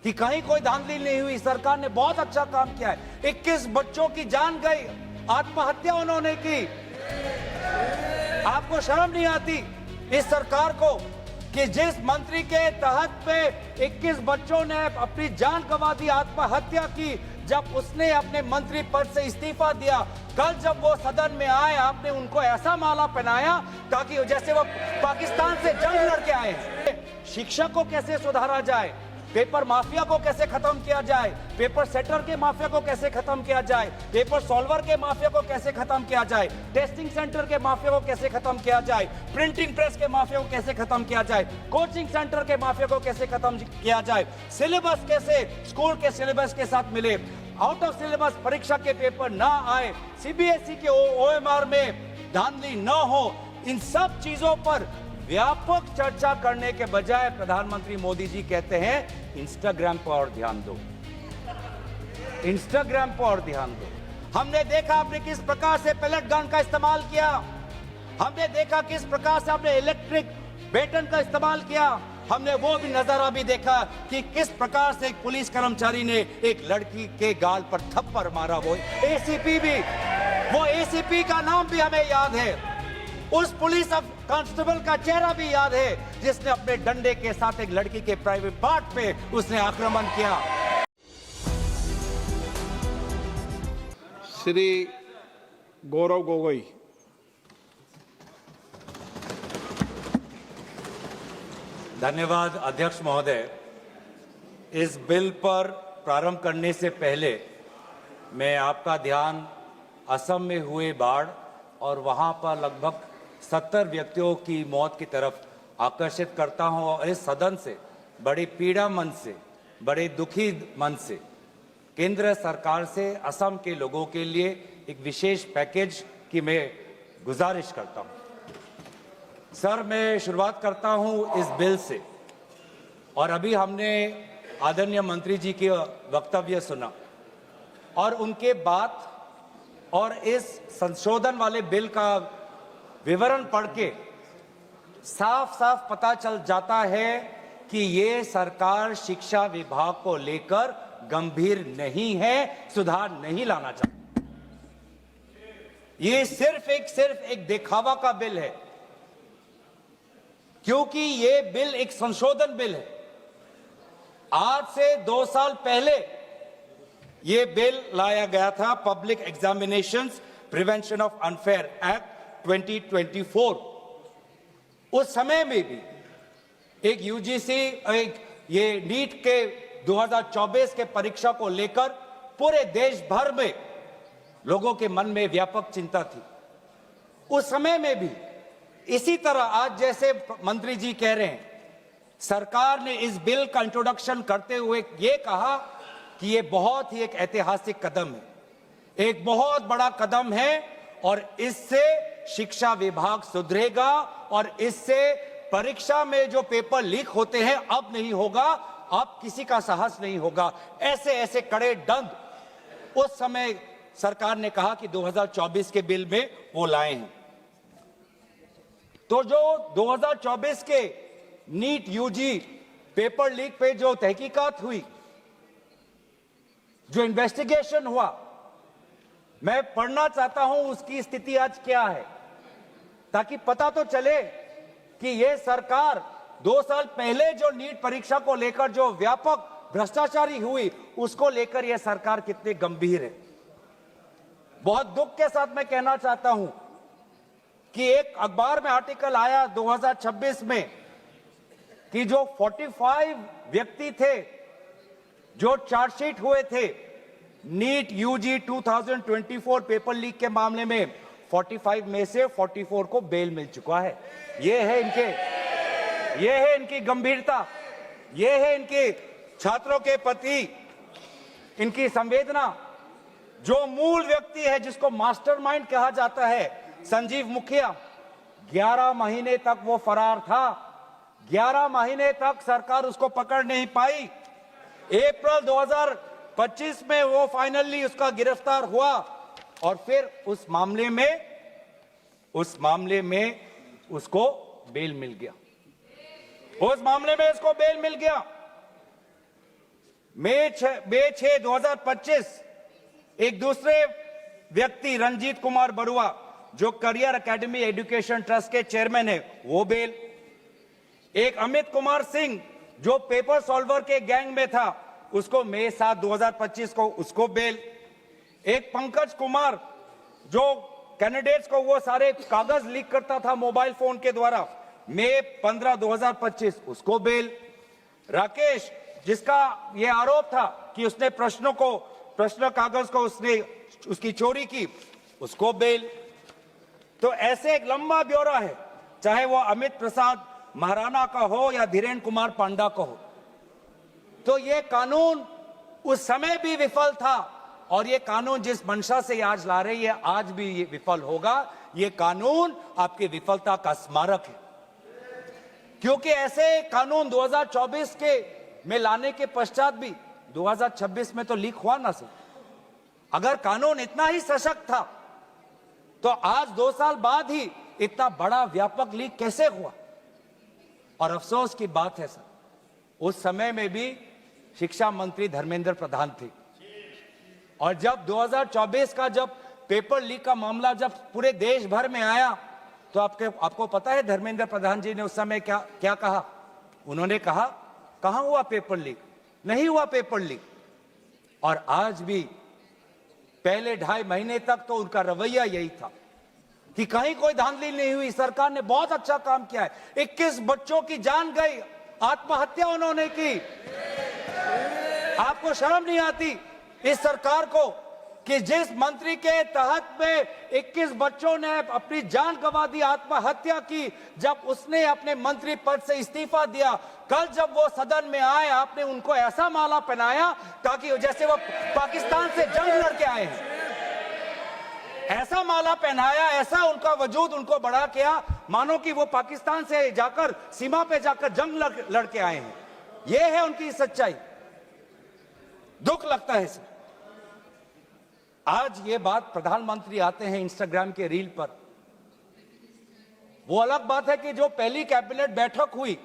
कि कहीं कोई धांधली नहीं हुई। सरकार ने बहुत अच्छा काम किया है। 21 बच्चों की जान गई, आत्महत्या उन्होंने की। आपको शर्म नहीं आती इस सरकार को कि जिस मंत्री के तहत पे 21 बच्चों ने अपनी जान गंवा दी, आत्महत्या की, जब उसने अपने मंत्री पद से इस्तीफा दिया, कल जब वो सदन में आए आपने उनको ऐसा माला पहनाया ताकि जैसे वो पाकिस्तान से जंग लड़के आए हैं। शिक्षा को कैसे सुधारा जाए, पेपर माफिया को कैसे खत्म किया जाए, पेपर सेटर के माफिया को कैसे खत्म किया जाए, पेपर सॉल्वर के माफिया को कैसे खत्म किया जाए, टेस्टिंग सेंटर के माफिया को कैसे खत्म किया जाए, प्रिंटिंग प्रेस के माफिया को कैसे खत्म किया जाए, कोचिंग सेंटर के माफिया को कैसे खत्म किया जाए, सिलेबस कैसे स्कूल के सिलेबस के साथ मिले, आउट ऑफ सिलेबस परीक्षा के पेपर ना आए, सीबीएसई के ओएमआर में धांधली न हो। इन सब चीजों पर व्यापक चर्चा करने के बजाय प्रधानमंत्री मोदी जी कहते हैं इंस्टाग्राम पर और ध्यान दो, इंस्टाग्राम पर और ध्यान दो। हमने देखा आपने किस प्रकार से पैलेट गन का इस्तेमाल किया, हमने देखा किस प्रकार से आपने इलेक्ट्रिक बेटन का इस्तेमाल किया, हमने वो भी नजारा भी देखा कि किस प्रकार से एक पुलिस कर्मचारी ने एक लड़की के गाल पर थप्पड़ मारा। वो एसीपी भी, वो एसीपी का नाम भी हमें याद है, उस पुलिस कांस्टेबल का चेहरा भी याद है जिसने अपने डंडे के साथ एक लड़की के प्राइवेट पार्ट पे उसने आक्रमण किया। श्री गौरव गोगोई। धन्यवाद अध्यक्ष महोदय। इस बिल पर प्रारंभ करने से पहले मैं आपका ध्यान असम में हुए बाढ़ और वहां पर लगभग 70 व्यक्तियों की मौत की तरफ आकर्षित करता हूं और इस सदन से बड़ी पीड़ा मन से, बड़े दुखी मन से केंद्र सरकार से असम के लोगों के लिए एक विशेष पैकेज की मैं गुजारिश करता हूं। सर, मैं शुरुआत करता हूं इस बिल से, और अभी हमने आदरणीय मंत्री जी के वक्तव्य सुना और उनके बात और इस संशोधन वाले बिल का विवरण पढ़ के साफ साफ पता चल जाता है कि ये सरकार शिक्षा विभाग को लेकर गंभीर नहीं है, सुधार नहीं लाना चाहती। ये सिर्फ एक दिखावा का बिल है, क्योंकि ये बिल एक संशोधन बिल है। आज से 2 साल पहले ये बिल लाया गया था, public examinations prevention of unfair act 2024। उस समय में भी एक यूजीसी, एक ये नीट के 2024 के परीक्षा को लेकर पूरे देश भर में लोगों के मन में व्यापक चिंता थी। उस समय में भी इसी तरह आज जैसे मंत्री जी कह रहे हैं, सरकार ने इस बिल का इंट्रोडक्शन करते हुए ये कहा कि ये बहुत ही एक ऐतिहासिक कदम है, एक बहुत बड़ा कदम है, और इससे शिक्षा विभाग सुधरेगा और इससे परीक्षा में जो पेपर लीक होते हैं अब नहीं होगा, अब किसी का साहस नहीं होगा। ऐसे कड़े दंड उस समय सरकार ने कहा कि 2024 के बिल में वो लाए हैं। तो जो 2024 के नीट यूजी पेपर लीक पे जो तहकीकात हुई, जो इन्वेस्टिगेशन हुआ, मैं पढ़ना चाहता हूं उसकी स्थिति आज क्या है, ताकि पता तो चले कि यह सरकार 2 साल पहले जो नीट परीक्षा को लेकर जो व्यापक भ्रष्टाचारी हुई उसको लेकर यह सरकार कितनी गंभीर है। बहुत दुख के साथ मैं कहना चाहता हूं कि एक अखबार में आर्टिकल आया 2026 में कि जो 45 व्यक्ति थे जो चार्जशीट हुए थे नीट यूजी 2024 पेपर लीक के मामले में, 45 में से 44 को बेल मिल चुका है। ये है इनकी गंभीरता, ये है इनके छात्रों के प्रति इनकी संवेदना। जो मूल व्यक्ति है जिसको मास्टरमाइंड कहा जाता है, संजीव मुखिया, 11 महीने तक वो फरार था, 11 महीने तक सरकार उसको पकड़ नहीं पाई। अप्रैल 2025 में वो फाइनली उसका गिरफ्तार हुआ और फिर उस मामले में उसको बेल मिल गया। मई 6, 2025 एक दूसरे व्यक्ति रंजीत कुमार बरुआ जो करियर एकेडमी एजुकेशन ट्रस्ट के चेयरमैन है, वो बेल। एक अमित कुमार सिंह जो पेपर सॉल्वर के गैंग में था, उसको मई 7, 2025 को उसको बेल। एक पंकज कुमार जो कैंडिडेट्स को वो सारे कागज लीक करता था मोबाइल फोन के द्वारा, मई 15, 2025 उसको बेल। राकेश जिसका ये आरोप था कि उसने प्रश्न कागज को उसकी चोरी की, उसको बेल। तो ऐसे एक लंबा ब्यौरा है, चाहे वो अमित प्रसाद महाराणा का हो या धीरेन्द्र कुमार पांडा का हो। तो ये कानून उस समय भी विफल था और ये कानून जिस मंशा से आज ला रही है, आज भी ये विफल होगा। ये कानून आपकी विफलता का स्मारक है, क्योंकि ऐसे कानून 2024 के में लाने के पश्चात भी 2026 में तो लीक हुआ ना सर। अगर कानून इतना ही सशक्त था तो आज 2 साल बाद ही इतना बड़ा व्यापक लीक कैसे हुआ? और अफसोस की बात है सर, उस समय में भी शिक्षा मंत्री धर्मेंद्र प्रधान थे। और जब 2024 का जब पेपर लीक का मामला जब पूरे देश भर में आया, तो आपको पता है धर्मेंद्र प्रधान जी ने उस समय क्या कहा? उन्होंने कहा, कहां हुआ पेपर लीक? नहीं हुआ पेपर लीक। और आज भी पहले 2.5 महीने तक तो उनका रवैया यही था कि कहीं कोई धांधली नहीं हुई, सरकार ने बहुत अच्छा काम किया है। 21 बच्चों की जान गई, आत्महत्या उन्होंने की। आपको शर्म नहीं आती इस सरकार को कि जिस मंत्री के तहत में 21 बच्चों ने अपनी जान गंवा दी, आत्महत्या की, जब उसने अपने मंत्री पद से इस्तीफा दिया, कल जब वो सदन में आए, आपने उनको ऐसा माला पहनाया ताकि जैसे वो पाकिस्तान से जंग लड़के आए हैं, ऐसा माला पहनाया, ऐसा उनका वजूद उनको बढ़ा किया मानो कि वो पाकिस्तान से जाकर सीमा पे जाकर जंग लड़के आए हैं। ये है उनकी सच्चाई। दुख लगता है सर। आज ये बात प्रधानमंत्री आते हैं इंस्टाग्राम के रील पर, वो अलग बात है कि जो पहली कैबिनेट बैठक हुई,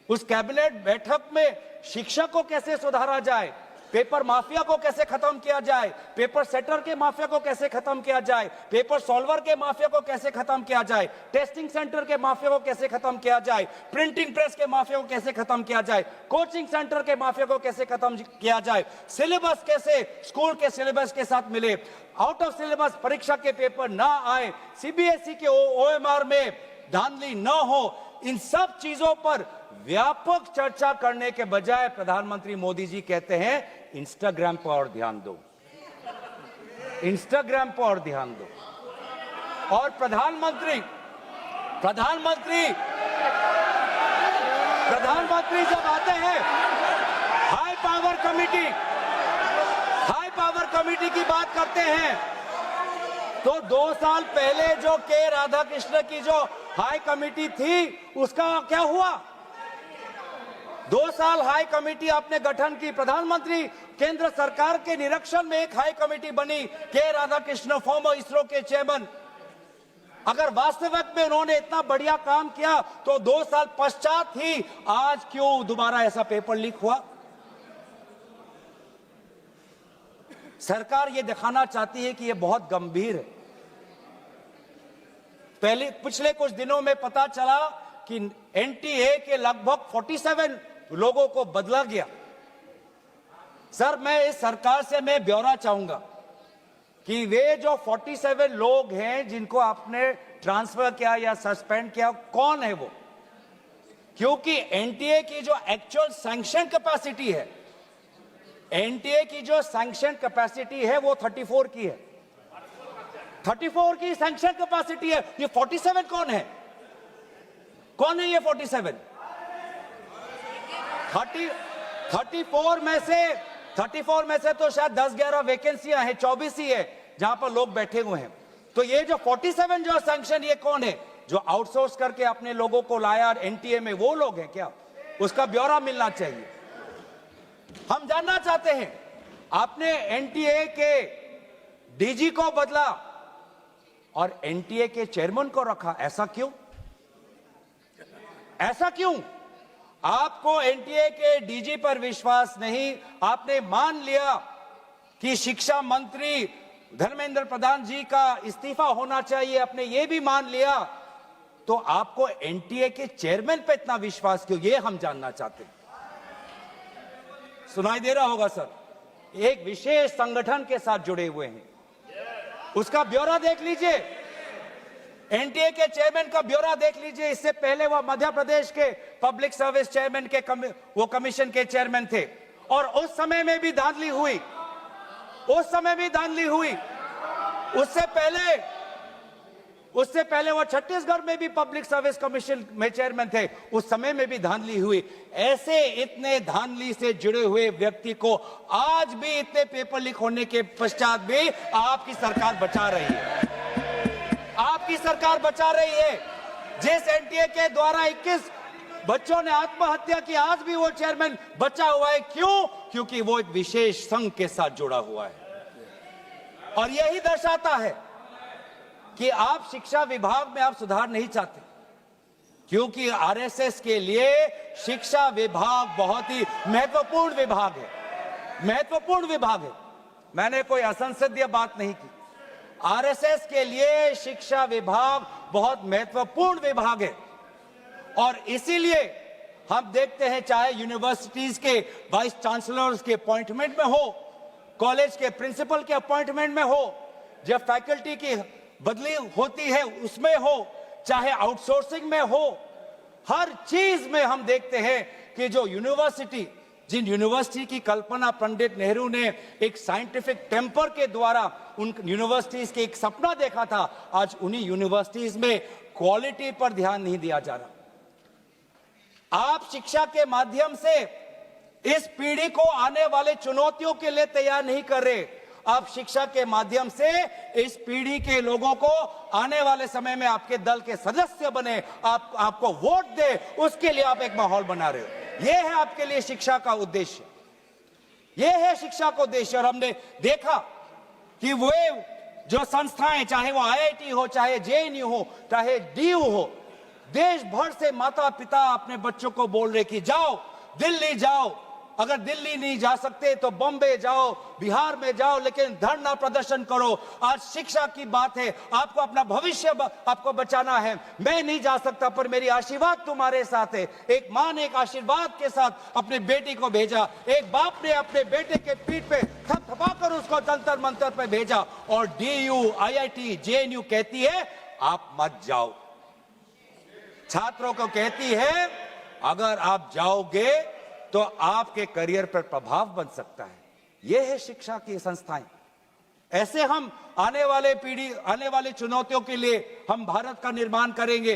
उस कैबिनेट बैठक में शिक्षा को कैसे सुधारा जाए, पेपर माफिया को कैसे खत्म किया जाए, पेपर सेटर के माफिया को कैसे खत्म किया जाए, पेपर सॉल्वर के माफिया को कैसे खत्म किया जाए, टेस्टिंग सेंटर के माफिया को कैसे खत्म किया जाए, प्रिंटिंग प्रेस के माफिया को कैसे खत्म किया जाए, कोचिंग सेंटर के माफिया को कैसे खत्म किया जाए, सिलेबस कैसे स्कूल के सिलेबस के साथ मिले, आउट ऑफ सिलेबस परीक्षा के पेपर ना आए, सीबीएसई के ओएमआर में धांधली न हो, इन सब चीजों पर व्यापक चर्चा करने के बजाय प्रधानमंत्री मोदी जी कहते हैं इंस्टाग्राम पर और ध्यान दो, इंस्टाग्राम पर और ध्यान दो। और प्रधानमंत्री जब आते हैं हाई पावर कमेटी की बात करते हैं, तो 2 साल पहले जो के राधाकृष्ण की जो हाई कमेटी थी, उसका क्या हुआ? 2 साल हाई कमेटी आपने गठन की, प्रधानमंत्री केंद्र सरकार के निरीक्षण में एक हाई कमेटी बनी, के राधाकृष्ण फॉर्मर इसरो के चेयरमैन। अगर वास्तविक में उन्होंने इतना बढ़िया काम किया तो 2 साल पश्चात ही आज क्यों दोबारा ऐसा पेपर लीक हुआ? सरकार ये दिखाना चाहती है कि ये बहुत गंभीर है। पिछले कुछ दिनों में पता चला कि एनटीए के लगभग 47 लोगों को बदला गया। सर, मैं इस सरकार से मैं ब्यौरा चाहूंगा कि वे जो 47 लोग हैं जिनको आपने ट्रांसफर किया या सस्पेंड किया, कौन है वो? क्योंकि एनटीए की जो एक्चुअल सैंक्शन कैपेसिटी है, एनटीए की जो सैंक्शन कैपेसिटी है वो 34 की है, 34 की सैंक्शन कैपेसिटी है। ये 47 कौन है? कौन है ये 47? 34 में से तो शायद 10-11 वैकेंसियां हैं, 24 ही है जहां पर लोग बैठे हुए हैं। तो ये जो 47 जो सैंक्शन, ये कौन है? जो आउटसोर्स करके अपने लोगों को लाया एनटीए में, वो लोग हैं क्या? उसका ब्यौरा मिलना चाहिए। हम जानना चाहते हैं, आपने एनटीए के डीजी को बदला और एनटीए के चेयरमैन को रखा, ऐसा क्यों? ऐसा क्यों? आपको एनटीए के डीजी पर विश्वास नहीं, आपने मान लिया कि शिक्षा मंत्री धर्मेंद्र प्रधान जी का इस्तीफा होना चाहिए, आपने ये भी मान लिया, तो आपको एनटीए के चेयरमैन पे इतना विश्वास क्यों, ये हम जानना चाहते हैं। सुनाई दे रहा होगा सर, एक विशेष संगठन के साथ जुड़े हुए हैं, उसका ब्यौरा देख लीजिए, एनटीए के चेयरमैन का ब्यौरा देख लीजिए। इससे पहले वह मध्य प्रदेश के पब्लिक सर्विस चेयरमैन के वो कमीशन के चेयरमैन थे, और उस समय में भी धांधली हुई, उस समय भी धांधली हुई। उससे पहले वो छत्तीसगढ़ में भी पब्लिक सर्विस कमीशन में चेयरमैन थे, उस समय में भी धांधली हुई। ऐसे इतने धांधली से जुड़े हुए व्यक्ति को आज भी इतने पेपर लीक होने के पश्चात भी आपकी सरकार बचा रही है, आपकी सरकार बचा रही है। जिस एनटीए के द्वारा 21 बच्चों ने आत्महत्या की, आज भी वो चेयरमैन बचा हुआ है। क्यों? क्योंकि वो एक विशेष संघ के साथ जुड़ा हुआ है। और यही दर्शाता है कि आप शिक्षा विभाग में आप सुधार नहीं चाहते, क्योंकि आरएसएस के लिए शिक्षा विभाग बहुत ही महत्वपूर्ण विभाग है, महत्वपूर्ण विभाग है। मैंने कोई असंसदीय बात नहीं की। आरएसएस के लिए शिक्षा विभाग बहुत महत्वपूर्ण विभाग है, और इसीलिए हम देखते हैं, चाहे यूनिवर्सिटीज के वाइस चांसलर्स के अपॉइंटमेंट में हो, कॉलेज के प्रिंसिपल के अपॉइंटमेंट में हो, जब फैकल्टी की बदली होती है उसमें हो, चाहे आउटसोर्सिंग में हो, हर चीज में हम देखते हैं कि जो जिन यूनिवर्सिटी की कल्पना पंडित नेहरू ने एक साइंटिफिक टेम्पर के द्वारा उन यूनिवर्सिटीज के एक सपना देखा था, आज उन्हीं यूनिवर्सिटीज में क्वालिटी पर ध्यान नहीं दिया जा रहा। आप शिक्षा के माध्यम से इस पीढ़ी को आने वाले चुनौतियों के लिए तैयार नहीं कर रहे। आप शिक्षा के माध्यम से इस पीढ़ी के लोगों को आने वाले समय में आपके दल के सदस्य बने, आपको वोट दे, उसके लिए आप एक माहौल बना रहे हो। यह है आपके लिए शिक्षा का उद्देश्य, यह है शिक्षा का उद्देश्य। और हमने देखा कि वे जो संस्थाएं, चाहे वो आईआईटी हो, चाहे जेएनयू हो, चाहे डीयू हो, देश भर से माता पिता अपने बच्चों को बोल रहे कि जाओ दिल्ली जाओ, अगर दिल्ली नहीं जा सकते तो बॉम्बे जाओ, बिहार में जाओ, लेकिन धरना प्रदर्शन करो। आज शिक्षा की बात है, आपको अपना भविष्य आपको बचाना है। मैं नहीं जा सकता, पर मेरी आशीर्वाद तुम्हारे साथ है। एक मां ने एक आशीर्वाद के साथ अपने बेटी को भेजा, एक बाप ने अपने बेटे के पीठ पे थपथपाकर उसको जंतर मंतर पे भेजा, और डीयू, आईआईटी, जेएनयू कहती है आप मत जाओ। छात्रों को कहती है अगर आप जाओगे तो आपके करियर पर प्रभाव बन सकता है। यह है शिक्षा की संस्थाएं। ऐसे हम आने वाले चुनौतियों के लिए हम भारत का निर्माण करेंगे,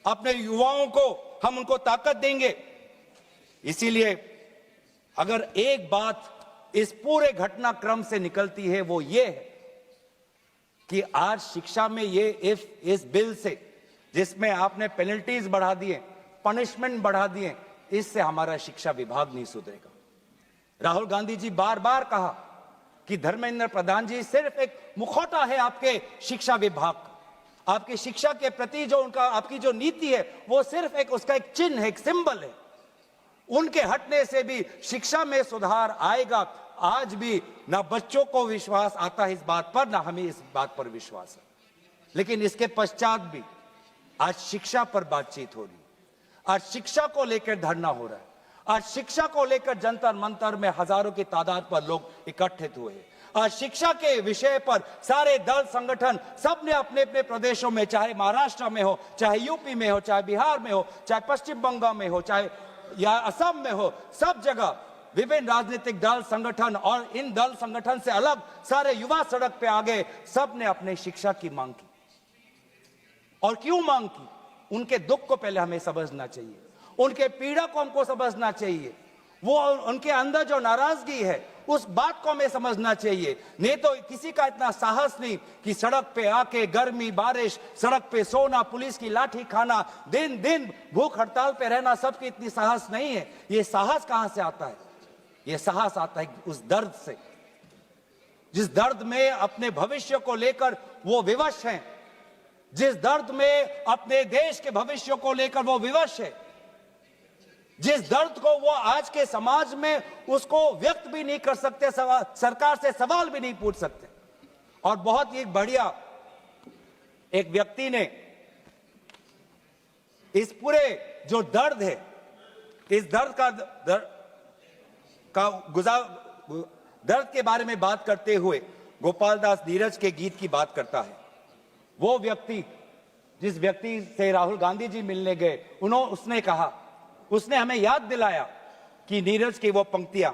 अपने युवाओं को हम उनको ताकत देंगे। इसीलिए अगर एक बात इस पूरे घटनाक्रम से निकलती है वो ये है कि आज शिक्षा में ये इस बिल से, जिसमें आपने पेनल्टीज बढ़ा दिए, पनिशमेंट बढ़ा दिए, इससे हमारा शिक्षा विभाग नहीं सुधरेगा। राहुल गांधी जी बार बार कहा कि धर्मेंद्र प्रधान जी सिर्फ एक मुखौटा है आपके शिक्षा विभाग का, आपकी शिक्षा के प्रति जो उनका आपकी जो नीति है वो सिर्फ एक उसका एक चिन्ह है, एक सिंबल है। उनके हटने से भी शिक्षा में सुधार आएगा। आज भी ना बच्चों को विश्वास आता है इस बात पर, ना हमें इस बात पर विश्वास है। लेकिन इसके पश्चात भी आज शिक्षा पर बातचीत हो रही है, आज शिक्षा को लेकर धरना हो रहा है, आज शिक्षा को लेकर जंतर मंतर में हजारों की तादाद पर लोग इकट्ठित हुए हैं। आज शिक्षा के विषय पर सारे दल संगठन सब ने अपने अपने प्रदेशों में, चाहे महाराष्ट्र में हो, चाहे यूपी में हो, चाहे बिहार में हो, चाहे पश्चिम बंगाल में हो, चाहे या असम में हो, सब जगह विभिन्न राजनीतिक दल संगठन और इन दल संगठन से अलग सारे युवा सड़क पे आ गए। सब ने अपने शिक्षा की मांग की। और क्यों मांग की? उनके दुख को पहले हमें समझना चाहिए, उनके पीड़ा को हमको समझना चाहिए, वो उनके अंदर जो नाराजगी है उस बात को हमें समझना चाहिए। नहीं तो किसी का इतना साहस नहीं कि सड़क पे आके गर्मी बारिश, सड़क पे सोना, पुलिस की लाठी खाना, दिन दिन भूख हड़ताल पे रहना, सबकी इतनी साहस नहीं है। ये साहस कहां से आता है? ये साहस आता है उस दर्द से, जिस दर्द में अपने भविष्य को लेकर वो विवश हैं, जिस दर्द में अपने देश के भविष्य को लेकर वो विवश है। जिस दर्द को वो आज के समाज में उसको व्यक्त भी नहीं कर सकते, सरकार से सवाल भी नहीं पूछ सकते। और बहुत ही बढ़िया एक व्यक्ति ने इस पूरे जो दर्द है, इस दर्द के बारे में बात करते हुए गोपाल दास नीरज के गीत की बात करता है। वो व्यक्ति जिस व्यक्ति से राहुल गांधी जी मिलने गए, उसने कहा, उसने हमें याद दिलाया कि नीरज की वो पंक्तियां,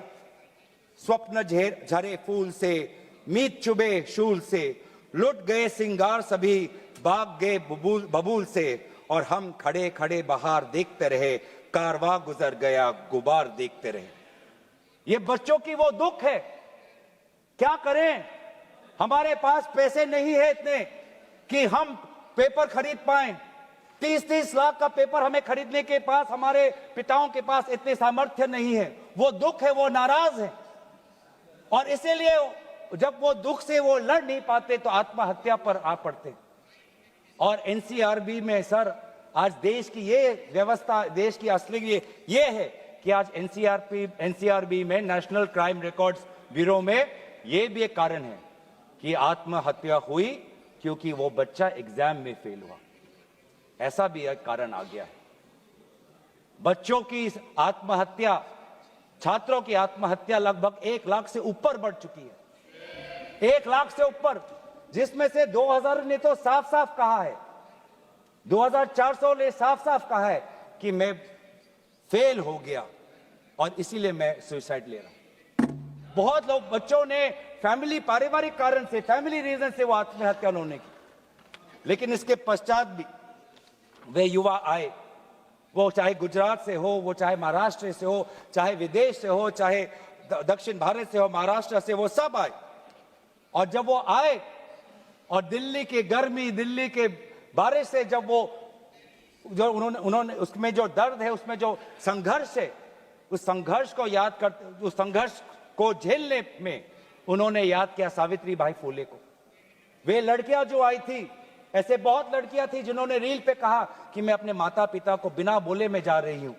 स्वप्न झरे फूल से, मीत चुबे शूल से, लुट गए सिंगार सभी, भाग गए बबूल से, और हम खड़े खड़े बहार देखते रहे, कारवां गुजर गया गुबार देखते रहे। ये बच्चों की वो दुख है। क्या करें, हमारे पास पैसे नहीं है इतने कि हम पेपर खरीद पाएं। 30-30 लाख का पेपर हमें खरीदने के पास, हमारे पिताओं के पास इतने सामर्थ्य नहीं है। वो दुख है, वो नाराज है, और इसीलिए जब वो दुख से वो लड़ नहीं पाते तो आत्महत्या पर आ पड़ते। और एनसीआरबी में सर, आज देश की ये व्यवस्था, देश की असली ये है कि आज एनसीआरबी में, नेशनल क्राइम रिकॉर्ड्स ब्यूरो में, ये भी एक कारण है कि आत्महत्या हुई क्योंकि वो बच्चा एग्जाम में फेल हुआ। ऐसा भी एक कारण आ गया है। बच्चों की आत्महत्या, छात्रों की आत्महत्या लगभग 1 लाख से ऊपर बढ़ चुकी है। 1 लाख से ऊपर, जिसमें से 2000 ने तो साफ साफ कहा है, 2400 ने साफ साफ कहा है कि मैं फेल हो गया और इसीलिए मैं सुसाइड ले रहा हूं। बहुत लोग, बच्चों ने पारिवारिक कारण से, फैमिली रीजन से वो आत्महत्या उन्होंने की। लेकिन इसके पश्चात भी वे युवा आए, वो चाहे गुजरात से हो, वो चाहे महाराष्ट्र से हो, चाहे विदेश से हो, चाहे दक्षिण भारत से हो, महाराष्ट्र से, वो सब आए। और जब वो आए और दिल्ली की गर्मी, दिल्ली के बारिश से जब वो जो उन्होंने उसमें जो दर्द है, उसमें जो संघर्ष है, उस संघर्ष को याद करते, उस संघर्ष को झेलने में उन्होंने याद किया सावित्री बाई फुले को। वे लड़कियां जो आई थी, ऐसे बहुत लड़कियां थी जिन्होंने रील पे कहा कि मैं अपने माता पिता को बिना बोले में जा रही हूं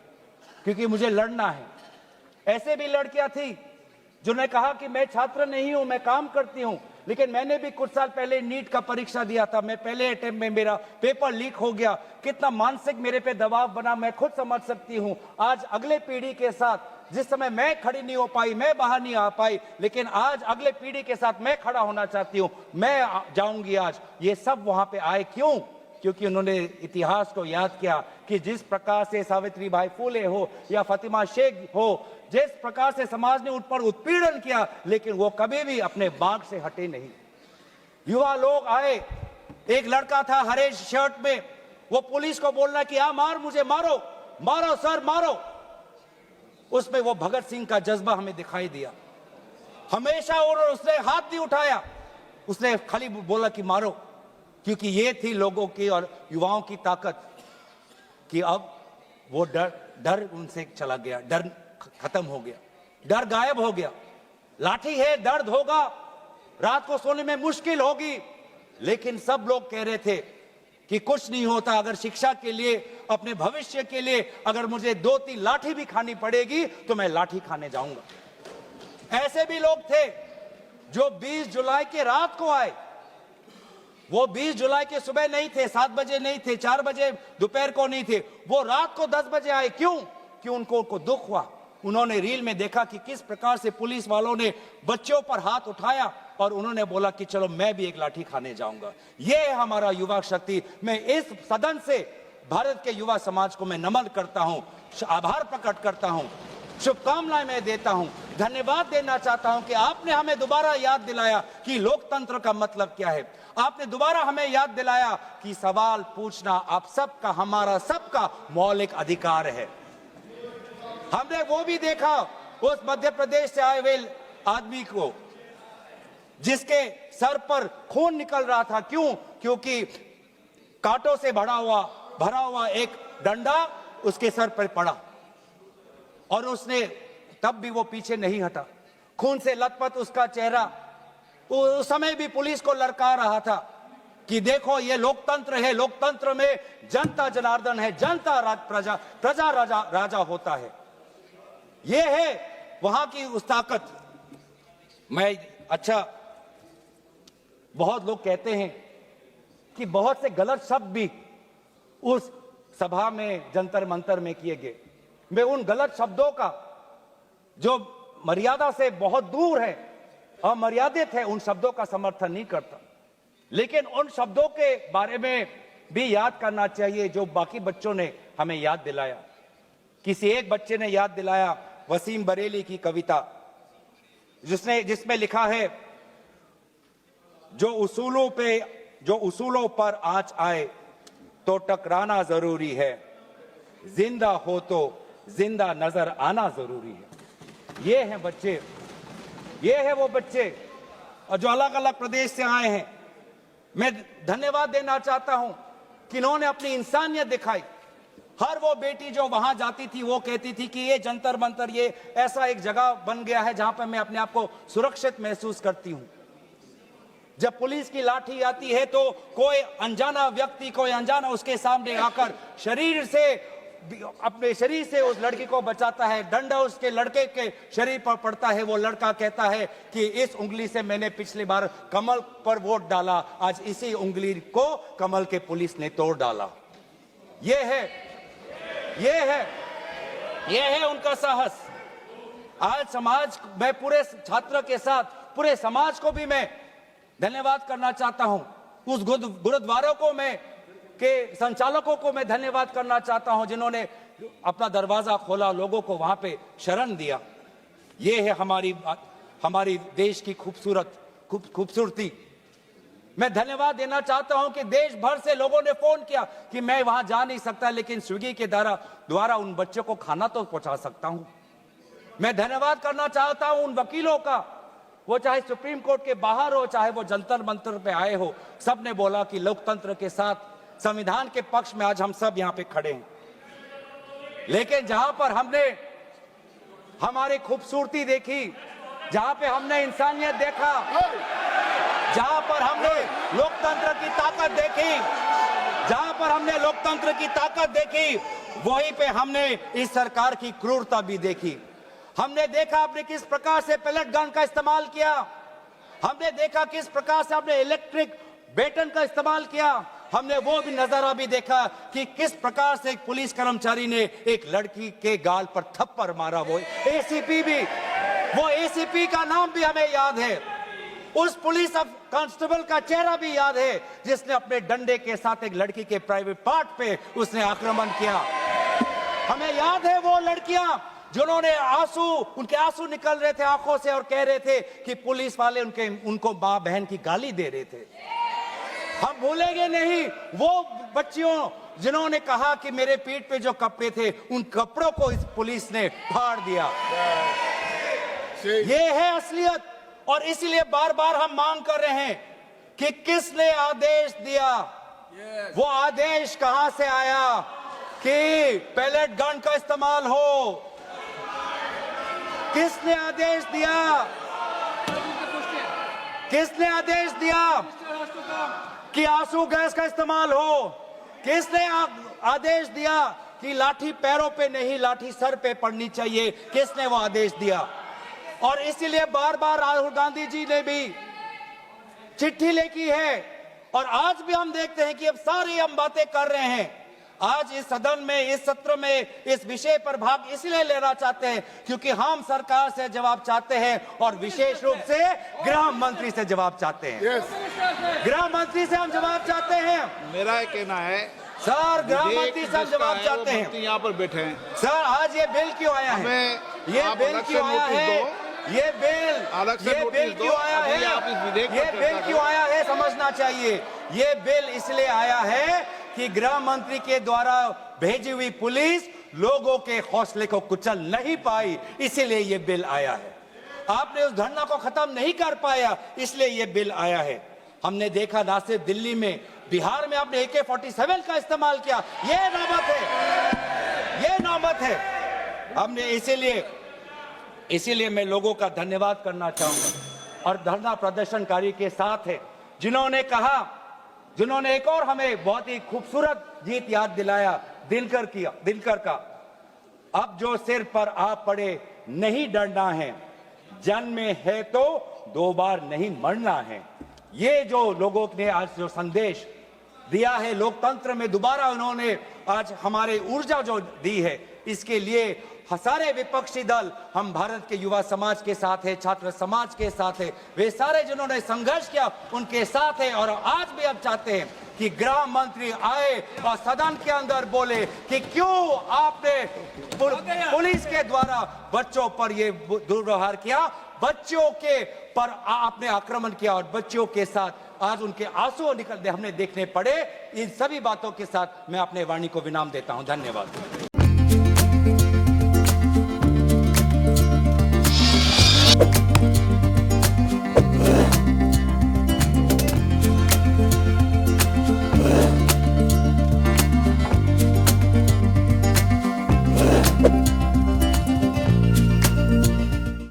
क्योंकि मुझे लड़ना है। ऐसे भी लड़कियां थी जिन्होंने कहा कि मैं छात्र नहीं हूं, मैं काम करती हूं, लेकिन मैंने भी कुछ साल पहले नीट का परीक्षा दिया था, मैं पहले अटेम्प्ट में मेरा पेपर लीक हो गया, कितना मानसिक मेरे पे दबाव बना मैं खुद समझ सकती हूं। आज अगले पीढ़ी के साथ, जिस समय मैं खड़ी नहीं हो पाई, मैं बाहर नहीं आ पाई, लेकिन आज अगले पीढ़ी के साथ मैं खड़ा होना चाहती हूं, मैं जाऊंगी आज। ये सब वहां पे आए क्यों? क्योंकि उन्होंने इतिहास को याद किया कि जिस प्रकार से सावित्री बाई फुले हो या फातिमा शेख हो, जिस प्रकार से समाज ने उन पर उत्पीड़न किया, लेकिन वो कभी भी अपने बाग से हटे नहीं। युवा लोग आए, एक लड़का था हरे शर्ट में, वो पुलिस को बोल रहा कि आ मार, मुझे मारो, मारो सर मारो। उसमें वो भगत सिंह का जज्बा हमें दिखाई दिया हमेशा, और उसने हाथ नहीं उठाया, उसने खाली बोला कि मारो, क्योंकि ये थी लोगों की और युवाओं की ताकत कि अब वो डर उनसे चला गया, डर खत्म हो गया, डर गायब हो गया। लाठी है, दर्द होगा, रात को सोने में मुश्किल होगी, लेकिन सब लोग कह रहे थे कि कुछ नहीं होता, अगर शिक्षा के लिए, अपने भविष्य के लिए अगर मुझे 2-3 लाठी भी खानी पड़ेगी तो मैं लाठी खाने जाऊंगा। ऐसे भी लोग थे जो 20 जुलाई के रात को आए। वो 20 जुलाई के सुबह नहीं थे, 7 बजे नहीं थे, 4 बजे दोपहर को नहीं थे, वो रात को 10 बजे आए। क्यों? कि उनको दुख हुआ। उन्होंने रील में देखा कि किस प्रकार से पुलिस वालों ने बच्चों पर हाथ उठाया और उन्होंने बोला कि चलो मैं भी एक लाठी खाने जाऊंगा। ये है हमारा युवा शक्ति। मैं इस सदन से भारत के युवा समाज को मैं नमन करता हूं, आभार प्रकट करता हूं, शुभकामनाएं मैं देता हूं, धन्यवाद देना चाहता हूं कि आपने हमें दोबारा याद दिलाया कि लोकतंत्र का मतलब क्या है। आपने दोबारा हमें याद दिलाया कि सवाल पूछना आप सबका, हमारा सबका मौलिक अधिकार है। हमने वो भी देखा उस मध्य प्रदेश से आए हुए आदमी को जिसके सर पर खून निकल रहा था। क्यों? क्योंकि कांटों से भरा हुआ एक डंडा उसके सर पर पड़ा और उसने तब भी वो पीछे नहीं हटा। खून से लथपथ उसका चेहरा, उस समय भी पुलिस को ललकार रहा था कि देखो ये लोकतंत्र है, लोकतंत्र में जनता जनार्दन है, जनता प्रजा, प्रजा राजा राजा होता है। ये है वहां की उस ताकत। अच्छा, बहुत लोग कहते हैं कि बहुत से गलत शब्द भी उस सभा में जंतर मंतर में किए गए। मैं उन गलत शब्दों का जो मर्यादा से बहुत दूर है, अमर्यादित है, उन शब्दों का समर्थन नहीं करता, लेकिन उन शब्दों के बारे में भी याद करना चाहिए जो बाकी बच्चों ने हमें याद दिलाया। किसी एक बच्चे ने याद दिलाया वसीम बरेली की कविता, जिसमें लिखा है, जो उसूलों पर आंच आए तो टकराना जरूरी है, जिंदा हो तो जिंदा नजर आना जरूरी है। ये हैं बच्चे, ये है वो बच्चे और जो अलग अलग प्रदेश से आए हैं। मैं धन्यवाद देना चाहता हूं कि इन्होंने अपनी इंसानियत दिखाई। हर वो बेटी जो वहां जाती थी वो कहती थी कि ये जंतर मंतर ये ऐसा एक जगह बन गया है जहां पर मैं अपने आप को सुरक्षित महसूस करती हूं। जब पुलिस की लाठी आती है तो कोई अनजाना व्यक्ति, कोई अनजाना उसके सामने आकर अपने शरीर से उस लड़की को बचाता है। डंडा उसके लड़के के शरीर पर पड़ता है, वो लड़का कहता है कि इस उंगली से मैंने पिछली बार कमल पर वोट डाला, आज इसी उंगली को कमल के पुलिस ने तोड़ डाला। ये है उनका साहस। आज समाज, मैं पूरे छात्र के साथ पूरे समाज को भी मैं धन्यवाद करना चाहता हूं। उस गुरुद्वारों को के संचालकों को मैं धन्यवाद करना चाहता हूं जिन्होंने अपना दरवाजा खोला, लोगों को वहां पे शरण दिया। ये है हमारी देश की खूबसूरती। मैं धन्यवाद देना चाहता हूं कि देश भर से लोगों ने फोन किया कि मैं वहां जा नहीं सकता, लेकिन स्विगी के द्वारा उन बच्चों को खाना तो पहुंचा सकता हूं। मैं धन्यवाद करना चाहता हूं उन वकीलों का, वो चाहे सुप्रीम कोर्ट के बाहर हो, चाहे वो जंतर मंतर पे आए हो, सबने बोला कि लोकतंत्र के साथ संविधान के पक्ष में आज हम सब यहां पे खड़े हैं। लेकिन जहां पर हमने हमारी खूबसूरती देखी, जहां पे हमने इंसानियत देखा, जहां पर हमने लोकतंत्र की ताकत देखी, वहीं पे हमने इस सरकार की क्रूरता भी देखी। हमने देखा आपने किस प्रकार से पैलेट गन का इस्तेमाल किया, हमने देखा किस प्रकार से आपने इलेक्ट्रिक बेटन का इस्तेमाल किया, हमने वो भी नजारा भी देखा कि किस प्रकार से एक पुलिस कर्मचारी ने एक लड़की के गाल पर थप्पड़ मारा। वो एसीपी का नाम भी हमें याद है, उस पुलिस कांस्टेबल का चेहरा भी याद है जिसने अपने डंडे के साथ एक लड़की के प्राइवेट पार्ट पे उसने आक्रमण किया। हमें याद है वो लड़कियां जिन्होंने उनके आंसू निकल रहे थे आंखों से और कह रहे थे कि पुलिस वाले उनको मां बहन की गाली दे रहे थे। हम भूलेंगे नहीं वो बच्चियों जिन्होंने कहा कि मेरे पीठ पे जो कपड़े थे उन कपड़ों को इस पुलिस ने फाड़ दिया। ये है असलियत, और इसीलिए बार बार हम मांग कर रहे हैं कि किसने आदेश दिया, वो आदेश कहां से आया कि पैलेट गन का इस्तेमाल हो, किसने आदेश दिया कि आंसू गैस का इस्तेमाल हो, किसने आदेश दिया कि लाठी पैरों पे नहीं लाठी सर पे पड़नी चाहिए, किसने वो आदेश दिया। और इसीलिए बार बार राहुल गांधी जी ने भी चिट्ठी लिखी है, और आज भी हम देखते हैं कि अब सारी हम बातें कर रहे हैं। आज इस सदन में, इस सत्र में इस विषय पर भाग इसलिए लेना चाहते हैं क्योंकि हम सरकार से जवाब चाहते हैं, और विशेष रूप से गृह मंत्री से जवाब चाहते हैं। गृह मंत्री से हम जवाब चाहते हैं। मेरा कहना है सर, गृह मंत्री से हम जवाब चाहते हैं। यहाँ पर बैठे हैं सर, आज ये बिल क्यों आया है? ये बिल क्यों आया है? ये बिल क्यों आया है समझना चाहिए। ये बिल इसलिए आया है कि गृह मंत्री के द्वारा भेजी हुई पुलिस लोगों के हौसले को कुचल नहीं पाई, इसीलिए ये बिल आया है। आपने उस धरना को खत्म नहीं कर पाया, इसलिए ये बिल आया है। हमने देखा ना सिर्फ दिल्ली में, बिहार में आपने AK-47 का इस्तेमाल किया। ये नौबत है। हमने इसीलिए मैं लोगों का धन्यवाद करना चाहूंगा, और धरना प्रदर्शनकारी के साथ है जिन्होंने कहा जिन्होंने एक और हमें बहुत ही खूबसूरत गीत याद दिलाया, दिनकर का। अब जो सिर पर आ पड़े नहीं डरना है, जन्म में है तो 2 बार नहीं मरना है। ये जो लोगों ने आज जो संदेश दिया है लोकतंत्र में, दोबारा उन्होंने आज हमारे ऊर्जा जो दी है, इसके लिए सारे विपक्षी दल, हम भारत के युवा समाज के साथ है, छात्र समाज के साथ है, वे सारे जिन्होंने संघर्ष किया उनके साथ है। और आज भी अब चाहते हैं कि गृह मंत्री आए और सदन के अंदर बोले कि क्यों आपने पुलिस के द्वारा बच्चों पर ये दुर्व्यवहार किया, बच्चों के पर आपने आक्रमण किया और बच्चों के साथ आज उनके आंसू निकलते हमने देखने पड़े। इन सभी बातों के साथ मैं अपने वाणी को विराम देता हूं। धन्यवाद।